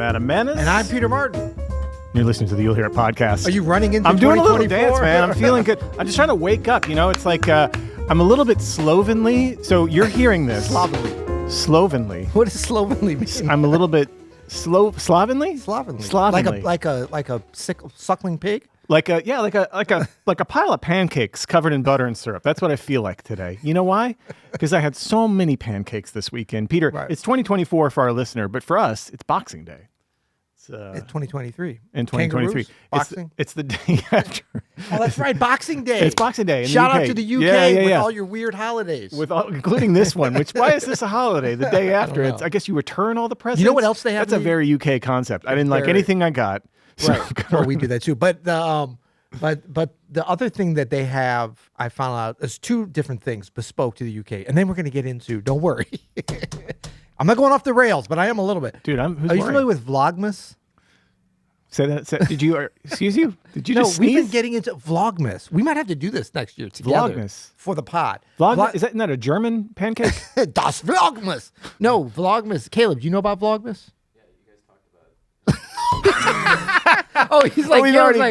Adam Menace. And I'm Peter Martin. You're listening to the You'll Hear It podcast. Are you running into I'm doing a little 2024? dance, man. I'm feeling good. I'm just trying to wake up. You know, it's like I'm a little bit slovenly. So you're hearing this. Slovenly. What does slovenly mean? I'm a little bit slovenly? Slovenly. Like a suckling pig? Like a pile of pancakes covered in butter and syrup. That's what I feel like today. You know why? Because I had so many pancakes this weekend. Peter, Right. It's 2024 for our listener, but for us, it's Boxing Day. It's 2023. In 2023. Kangaroos? Boxing? It's the day after. Oh, that's right. Boxing Day. It's Boxing Day in Shout the UK. out to the UK with yeah. all your weird holidays. Including this one, why is this a holiday? The day after. I guess you return all the presents. You know what else they have? That's a very UK concept. I didn't like anything I got. So Right. Well, we do that too. But the other thing that they have, I found out, is two different things bespoke to the UK, and then we're going to get into. Don't worry, I'm not going off the rails, but I am a little bit. Dude, Are you familiar with Vlogmas? Say that. Did you? Excuse you? Did you No, just we've sneeze? been getting into Vlogmas. We might have to do this next year together. Vlogmas. For the pod. Vlogmas? Is that not a German pancake? Das Vlogmas. No, Vlogmas. Caleb, do you know about Vlogmas? Oh, he's like,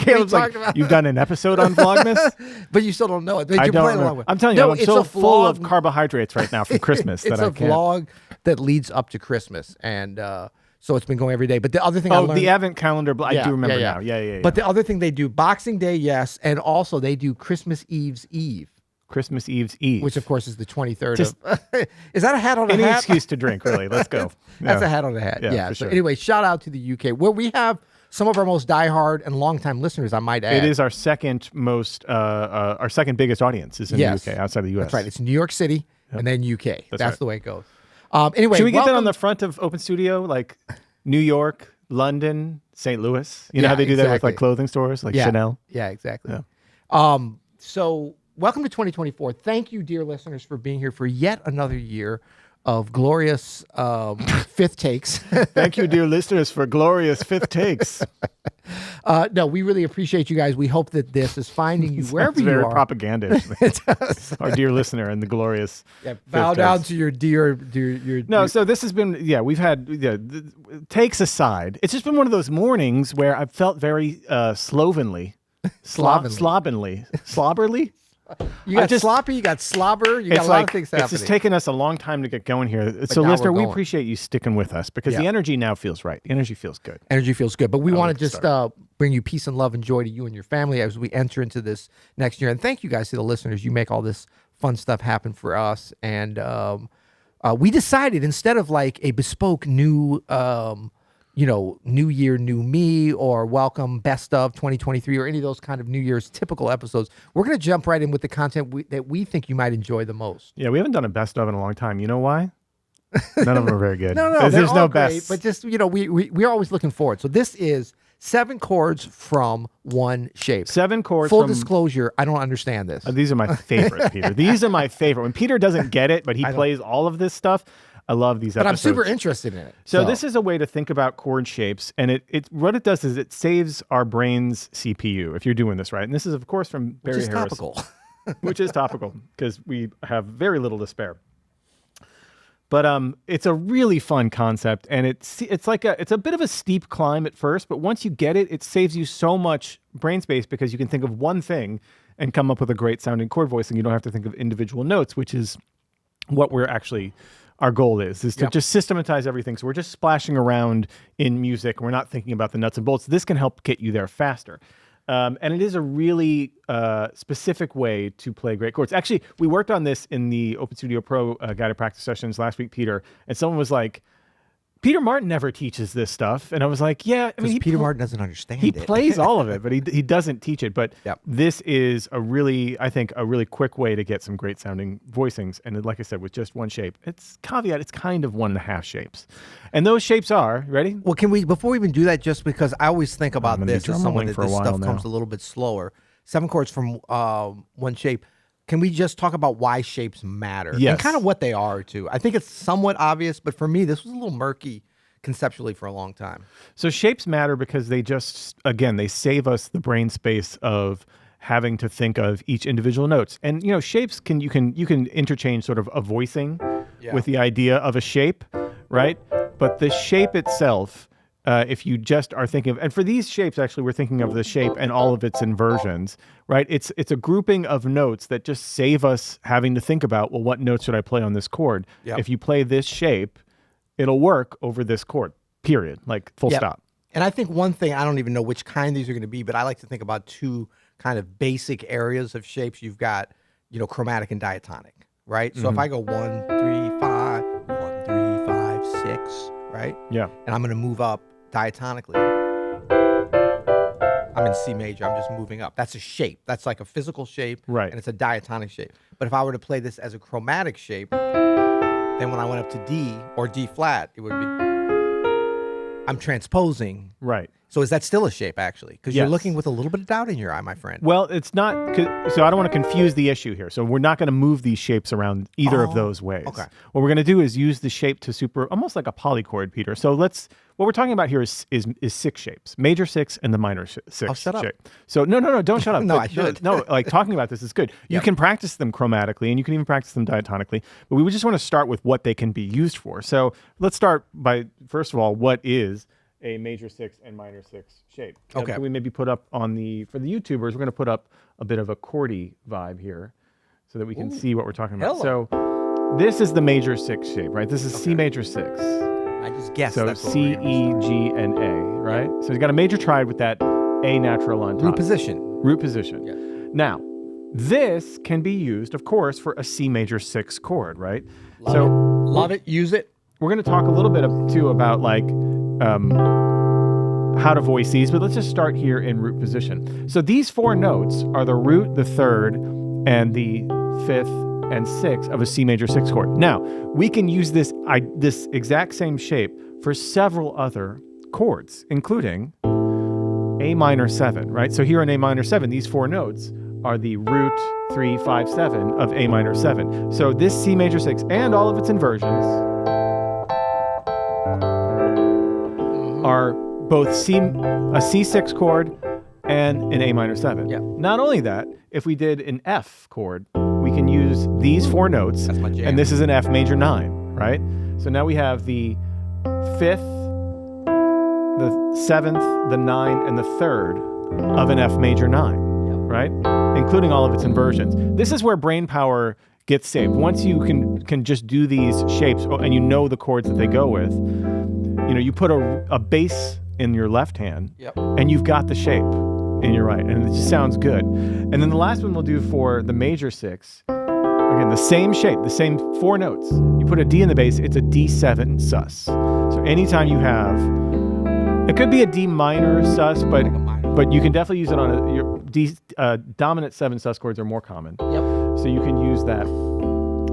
Caleb's like, you've done an episode on Vlogmas? but you still don't know it. But I you're don't playing know. along with. I'm telling you, I'm so full of carbohydrates right now from Christmas that I can't. It's a vlog that leads up to Christmas, and so it's been going every day. But the other thing I learned, the Advent calendar, I do remember now. Yeah. But the other thing they do, Boxing Day, yes, and also they do Christmas Eve's Eve. Christmas Eve's Eve. Which, of course, is the 23rd of... Is that a hat on a hat? Any excuse to drink, really. Let's go. That's a hat on a hat. Yeah. For So sure. anyway, shout out to the UK, where we have some of our most diehard and longtime listeners, I might add. It is our second biggest audience is in the UK, outside the US. That's right. It's New York City and then UK. That's right. The way it goes. Anyway, should we get that on the front of Open Studio? Like New York, London, St. Louis? You know how they do that with like clothing stores, like Chanel? Yeah, exactly. Yeah. So welcome to 2024. Thank you, dear listeners, for being here for yet another year of glorious fifth takes. Thank you, dear listeners, for glorious fifth takes. No, we really appreciate you guys. We hope that this is finding you wherever you are. Very propagandistical. It does. Our dear listener and the glorious. Yeah, bow down to your dear. No, so this has been. We've had takes aside. It's just been one of those mornings where I've felt very slovenly, slobberly. You got sloppy, you got slobber, you got a lot of things happening. It's just taken us a long time to get going here. So, listener, we appreciate you sticking with us because the energy now feels right. The energy feels good. Energy feels good. But we want to just bring you peace and love and joy to you and your family as we enter into this next year. And thank you guys to the listeners. You make all this fun stuff happen for us. And we decided instead of like a bespoke new... New Year, New Me, or Welcome, Best of 2023, or any of those kind of New Year's typical episodes. We're going to jump right in with the content that we think you might enjoy the most. Yeah, we haven't done a Best of in a long time. You know why? None of them are very good. No, there's no great, best. but just, we're always looking forward. So this is 7 chords from one shape. 7 chords Full disclosure, I don't understand this. These are my favorite, Peter. These are my favorite. When Peter doesn't get it, but he plays all of this stuff, I love these episodes. But I'm super interested in it. So this is a way to think about chord shapes, and what it does is it saves our brain's CPU if you're doing this right. And this is, of course, from Barry Harris. Topical. Which is topical because we have very little to spare. But it's a really fun concept, and it's a bit of a steep climb at first, but once you get it, it saves you so much brain space because you can think of one thing and come up with a great sounding chord voicing. You don't have to think of individual notes, which is what our goal is to just systematize everything. So we're just splashing around in music. We're not thinking about the nuts and bolts. This can help get you there faster. And it is a really specific way to play great chords. Actually, we worked on this in the Open Studio Pro guided practice sessions last week, Peter, and someone was like, Peter Martin never teaches this stuff. And I was like, Peter Martin doesn't understand it. He plays all of it, but he doesn't teach it. But this is a really quick way to get some great sounding voicings. And like I said, with just one shape, it's kind of 1.5 shapes. And those shapes are, ready? Well, before we even do that, just because I always think about this as someone that this stuff comes a little bit slower. 7 chords from one shape. Can we just talk about why shapes matter? Yes. And kind of what they are, too. I think it's somewhat obvious, but for me, this was a little murky conceptually for a long time. So shapes matter because they they save us the brain space of having to think of each individual notes. And, shapes you can interchange sort of a voicing with the idea of a shape, right? But the shape itself if you just are thinking of, and for these shapes, actually, we're thinking of the shape and all of its inversions, right? It's a grouping of notes that just save us having to think about, well, what notes should I play on this chord? Yep. If you play this shape, it'll work over this chord, period, like full stop. And I think one thing, I don't even know which kind these are going to be, but I like to think about two kind of basic areas of shapes. You've got, chromatic and diatonic, right? So if I go 1, 3, 5, 1, 3, 5, 6, right? Yeah. And I'm going to move up diatonically. I'm in C major. I'm just moving up. That's a shape. That's like a physical shape. Right. And it's a diatonic shape. But if I were to play this as a chromatic shape, then when I went up to D or D flat, it would be, I'm transposing. Right. So is that still a shape, actually? Because Yes. you're looking with a little bit of doubt in your eye, my friend. Well, it's not, so I don't want to confuse the issue here. So we're not going to move these shapes around either of those ways. Okay. What we're going to do is use the shape to almost like a polychord, Peter. So what we're talking about here is 6 shapes, major 6 and the minor 6 shut up. shape. So no, don't shut up. No, I should. No, like talking about this is good. You can practice them chromatically and you can even practice them diatonically, but we would just want to start with what they can be used for. So let's start by, first of all, what is a major 6 and minor 6 shape. Okay. Can we maybe put up for the YouTubers, we're going to put up a bit of a chordy vibe here so that we can see what we're talking about. Hello. So this is the major 6 shape, right? This is C major 6. I just guessed So that's what C, we're gonna E, use. G, and A, right? So you've got a major triad with that A natural on top. Root position. Root position. Yeah. Now, this can be used, of course, for a C major 6 chord, right? Love it. Use it. We're going to talk a little bit too about how to voice these, but let's just start here in root position. So these 4 notes are the root, the 3rd, and the 5th and 6th of a C major 6 chord. Now, we can use this exact same shape for several other chords, including A minor 7, right? So here in A minor 7, these 4 notes are the root 3, 5, 7 of A minor 7. So this C major 6 and all of its inversions are both a C6 chord and an A minor 7. Yeah. Not only that, if we did an F chord, we can use these 4 notes, That's my jam. and this is an F major 9, right? So now we have the 5th, the 7th, the 9th, and the 3rd of an F major 9, right? Including all of its inversions. This is where brain power gets saved. Once you can just do these shapes and you know the chords that they go with, you put a bass in your left hand, and you've got the shape in your right, and it just sounds good. And then the last one we'll do for the major 6, again, the same shape, the same 4 notes. You put a D in the bass, it's a D7 sus. So anytime you have, it could be a D minor sus, but you can definitely use it on your D, dominant 7 sus chords are more common. So you can use that.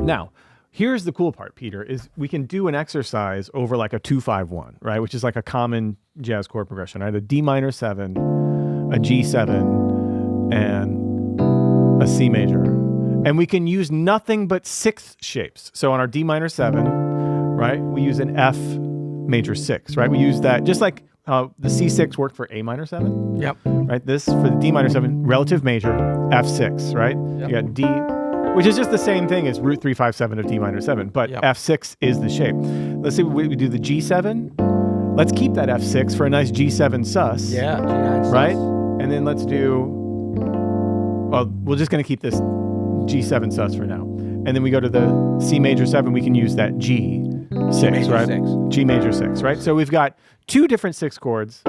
Now, here's the cool part, Peter, is we can do an exercise over like a 2-5-1, right? Which is like a common jazz chord progression. I had a D minor 7, a G7, and a C major. And we can use nothing but 6th shapes. So on our D minor 7, right, we use an F major 6, right? We use that just like the C6 worked for A minor 7. Right? This for the D minor 7, relative major, F6, right? You got D, which is just the same thing as root 3, 5, 7 of D minor 7, but F6 is the shape. Let's see, we do the G7. Let's keep that F6 for a nice G7 sus. G9 sus. Right? And then let's do, well, we're just going to keep this G7 sus for now. And then we go to the C major 7, we can use that G6, major right? 6. G major 6, right? So we've got 2 different 6 chords,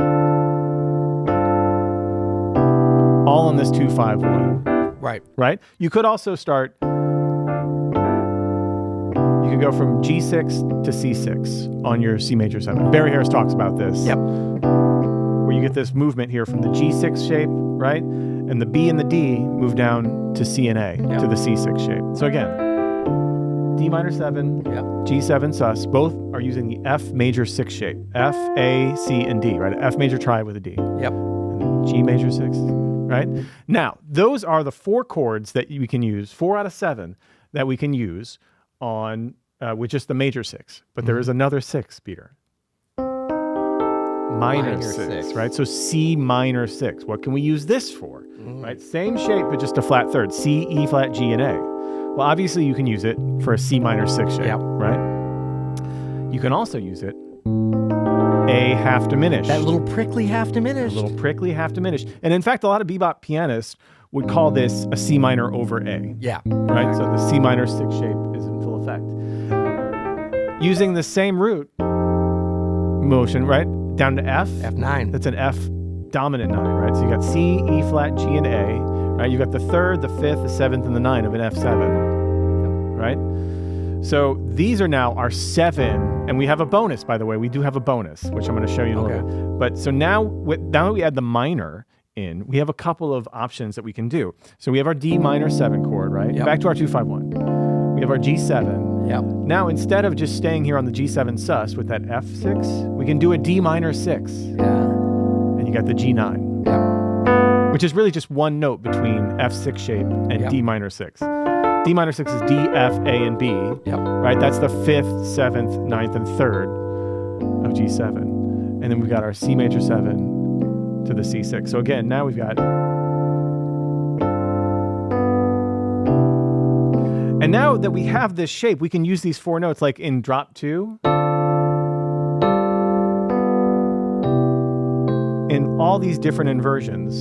all on this 2-5-1. Right? You could also start, you could go from G6 to C6 on your C major 7. Barry Harris talks about this. Where you get this movement here from the G6 shape, right? And the B and the D move down to C and A, to the C6 shape. So again, D minor 7, G7 sus, both are using the F major 6 shape. F, A, C, and D, right? F major triad with a D. And then G major 6, right? Now, those are the 4 chords that we can use, 4 out of 7 that we can use on with just the major 6. But there is another 6, Peter. Minor 6, right? So C minor 6. What can we use this for? Right? Same shape, but just a flat 3rd. C, E flat, G, and A. Well, obviously you can use it for a C minor 6 shape, right? You can also use it A A half diminished. That little prickly half diminished. A little prickly half diminished. And in fact, a lot of bebop pianists would call this a C minor over A. Yeah. Right? So the C minor 6 shape is in full effect. Using the same root motion, right? Down to F. F9. That's an F dominant 9, right? So you got C, E flat, G, and A, right? You got the 3rd, the 5th, the 7th, and the 9 of an F7, right? So these are now our 7, and we have a bonus, by the way. We do have a bonus, which I'm going to show you in a little bit. But so now that we add the minor in, we have a couple of options that we can do. So we have our D minor 7 chord, right? Yep. Back to our 2-5-1. We have our G7. Yep. Now, instead of just staying here on the G7 sus with that F6, we can do a D minor 6. Yeah. And you got the G9. Yep. Which is really just one note between F6 shape and D minor 6. D minor 6 is D, F, A, and B. Yep. Right? That's the 5th, 7th, 9th, and 3rd of G7. And then we've got our C major 7 to the C6. So again, now we've got... And now that we have this shape, we can use these 4 notes like in drop 2. In all these different inversions.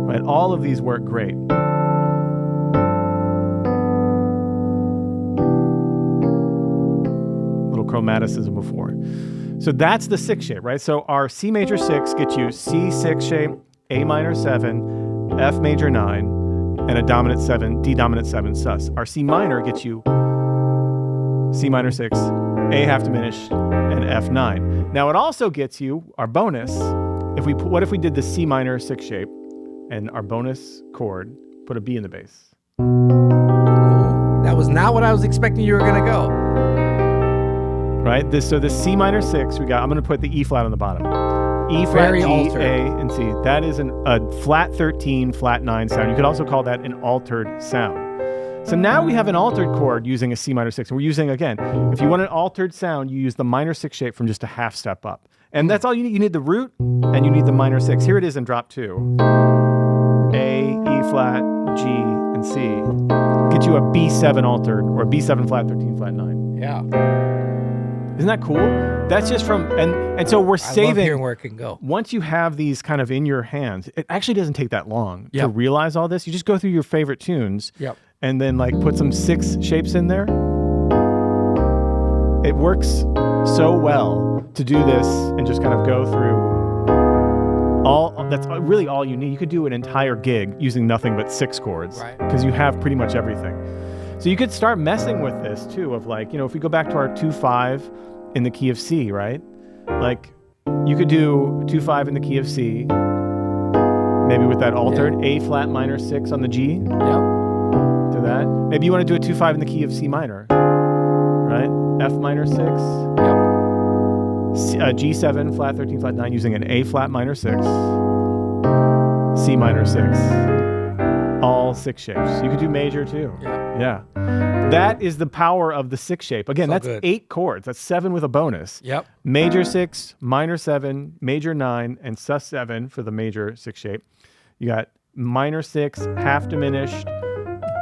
Right? All of these work great. Little chromaticism before. So that's the 6 shape, right? So our C major 6 gets you C6 shape, A minor 7, F major 9, and a dominant 7, D dominant 7 sus. Our C minor gets you C minor 6, A half diminished, and F9. Now it also gets you our bonus. What if we did the C minor 6 shape and our bonus chord put a B in the bass? That was not what I was expecting you were going to go. Right? So the C minor 6, I'm going to put the E flat on the bottom. E flat, Very G, altered. A, and C. That is a flat 13, flat 9 sound. You could also call that an altered sound. So now we have an altered chord using a C minor 6. And we're using, again, if you want an altered sound, you use the minor 6 shape from just a half step up. And that's all you need. You need the root and you need the minor 6. Here it is in drop 2. A, E flat, G, and C. Get you a B7 altered or a B7 flat 13, flat 9. Yeah. Isn't that cool? That's just from, and so we're I love saving. hearing where it can go. Once you have these kind of in your hands, it actually doesn't take that long to Yep. realize all this. You just go through your favorite tunes Yep. and then like put some 6 shapes in there. It works so well to do this and just kind of go through that's really all you need. You could do an entire gig using nothing but 6 chords because you have pretty much everything. So you could start messing with this too of like, if we go back to our 2-5 in the key of C, right? Like you could do 2-5 in the key of C, maybe with that altered A flat minor 6 on the G. Yep. To that. Maybe you want to do a 2-5 in the key of C minor, right? F minor 6. Yep. G7 flat 13 flat 9 using an A flat minor 6. C minor 6. All 6 shapes. You could do major too. Yeah. That is the power of the 6 shape. Again, that's good. 8 chords. That's 7 with a bonus. Yep. Major 6, minor 7, major 9, and sus 7 for the major 6 shape. You got minor 6, half diminished,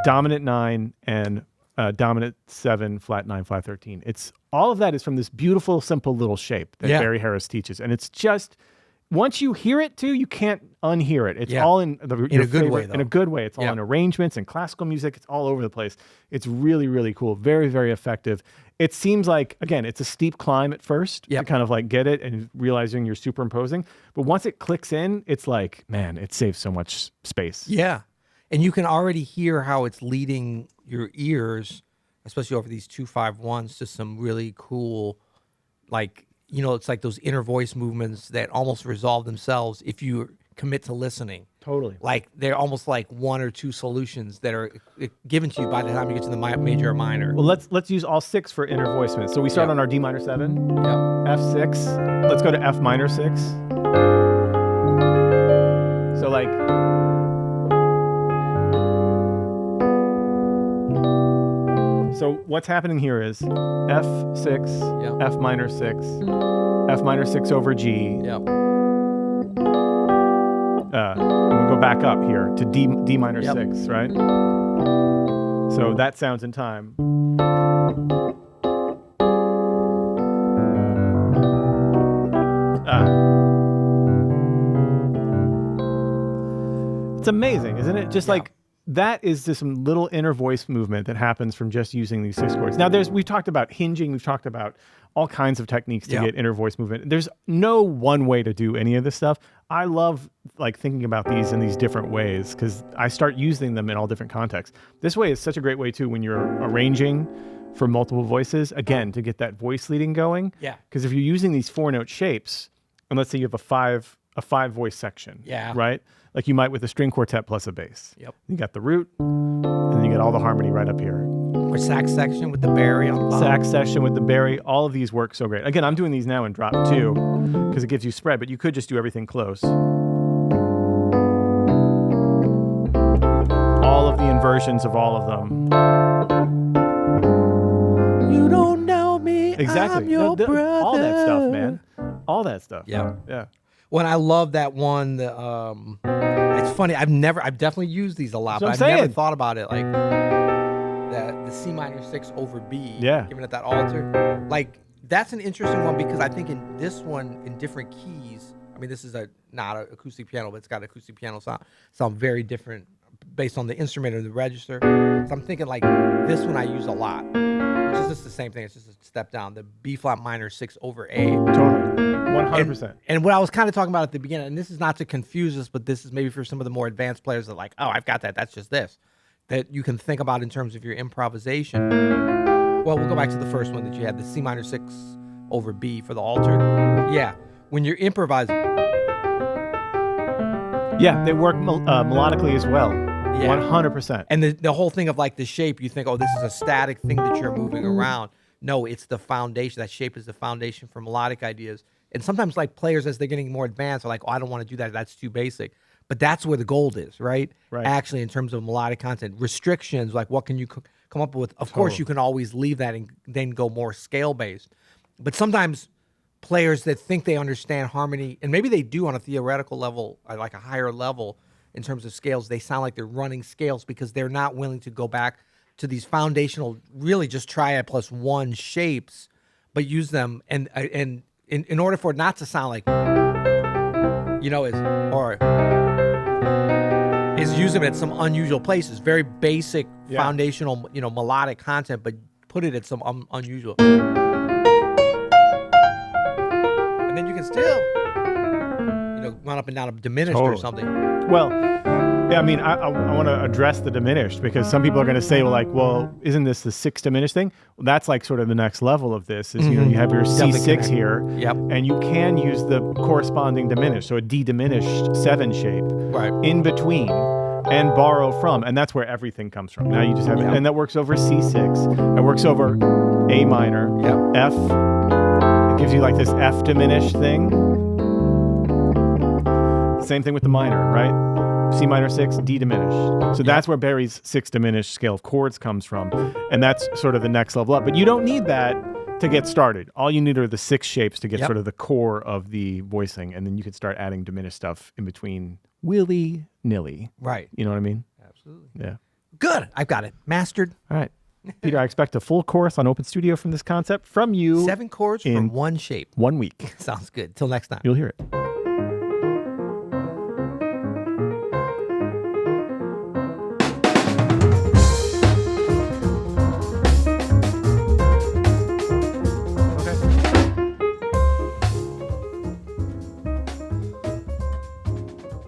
dominant 9, and dominant 7, flat 9, flat 13. All of that is from this beautiful, simple little shape that Barry Harris teaches. And it's just, once you hear it too, you can't unhear it. It's all in your a good way, favorite- though. In a good way. It's all in arrangements and classical music. It's all over the place. It's really, really cool. Very, very effective. It seems like, again, it's a steep climb at first to kind of like get it and realizing you're superimposing. But once it clicks in, it's like, man, it saves so much space. Yeah. And you can already hear how it's leading your ears, especially over these 2-5-1s, to some really cool, like, it's like those inner voice movements that almost resolve themselves if you commit to listening. Totally. Like they're almost like 1 or 2 solutions that are given to you by the time you get to the major or minor. Well, let's use all 6 for inner voicement. So we start on our D minor 7, Yep. F6. Let's go to F minor 6. So like, so what's happening here is F6, F minor 6, F minor 6 over G. Yep. I'm gonna go back up here to D minor 6, right? So that sounds in time. It's amazing, isn't it? Just like that is just some little inner voice movement that happens from just using these 6 chords. Now we've talked about hinging, we've talked about all kinds of techniques to get inner voice movement. There's no one way to do any of this stuff. I love like thinking about these in these different ways because I start using them in all different contexts. This way is such a great way too when you're arranging for multiple voices, again, to get that voice leading going. Yeah. Because if you're using these 4-note shapes, and let's say you have a five voice section. Yeah. Right? Like you might with a string quartet plus a bass. Yep. You got the root, and then you get all the harmony right up here. Or sax section with the Barry on the bottom. Sax section with the Barry. All of these work so great. Again, I'm doing these now in drop 2 because it gives you spread, but you could just do everything close. All of the inversions of all of them. You don't know me. Exactly. I'm your brother. All that stuff, man. All that stuff. Yeah. Yeah. When I love that one, it's funny. I've definitely used these a lot, That's but what I've I'm never saying. thought about it like the C minor 6 over B. Yeah. Giving it that alter. Like that's an interesting one because I think in this one in different keys. I mean, this is not an acoustic piano, but it's got an acoustic piano sound very different based on the instrument or the register. So I'm thinking like this one I use a lot. Which is just the same thing. It's just a step down. The B flat minor 6 over A. Totally. 100%. And what I was kind of talking about at the beginning, and this is not to confuse us, but this is maybe for some of the more advanced players that are like, oh, I've got that. That's just this. That you can think about in terms of your improvisation. Well, we'll go back to the first one that you had, the C minor 6 over B for the alter. Yeah. When you're improvising. Yeah, they work melodically as well. Yeah. 100%. And the whole thing of like the shape, you think, oh, this is a static thing that you're moving around. No, it's the foundation. That shape is the foundation for melodic ideas. And sometimes like players, as they're getting more advanced, are like, oh, I don't want to do that. That's too basic. But that's where the gold is, right? Right. Actually, in terms of melodic content, restrictions, like what can you come up with? Of course, you can always leave that and then go more scale-based. But sometimes players that think they understand harmony, and maybe they do on a theoretical level, like a higher level in terms of scales, they sound like they're running scales because they're not willing to go back to these foundational, really just triad plus 1 shapes, but use them and in order for it not to sound like, is use them at some unusual places, very basic foundational, melodic content, but put it at some unusual. And then you can still, run up and down a diminished or something. Well, yeah, I mean, I want to address the diminished because some people are going to say, well, isn't this the 6 diminished thing? Well, that's like sort of the next level of this is, you have your C6 here. Yep. And you can use the corresponding diminished, so a D diminished 7 shape in between and borrow from. And that's where everything comes from. Now you just have it. And that works over C6. It works over A minor, F. It gives you like this F diminished thing. Same thing with the minor, right? C minor 6, D diminished. So that's where Barry's 6 diminished scale of chords comes from. And that's sort of the next level up. But you don't need that to get started. All you need are the 6 shapes to get sort of the core of the voicing. And then you can start adding diminished stuff in between willy-nilly. Right. You know what I mean? Absolutely. Yeah. Good. I've got it. Mastered. All right. Peter, I expect a full course on Open Studio from this concept from you. 7 chords for 1 shape. 1 week. Sounds good. Till next time. You'll hear it.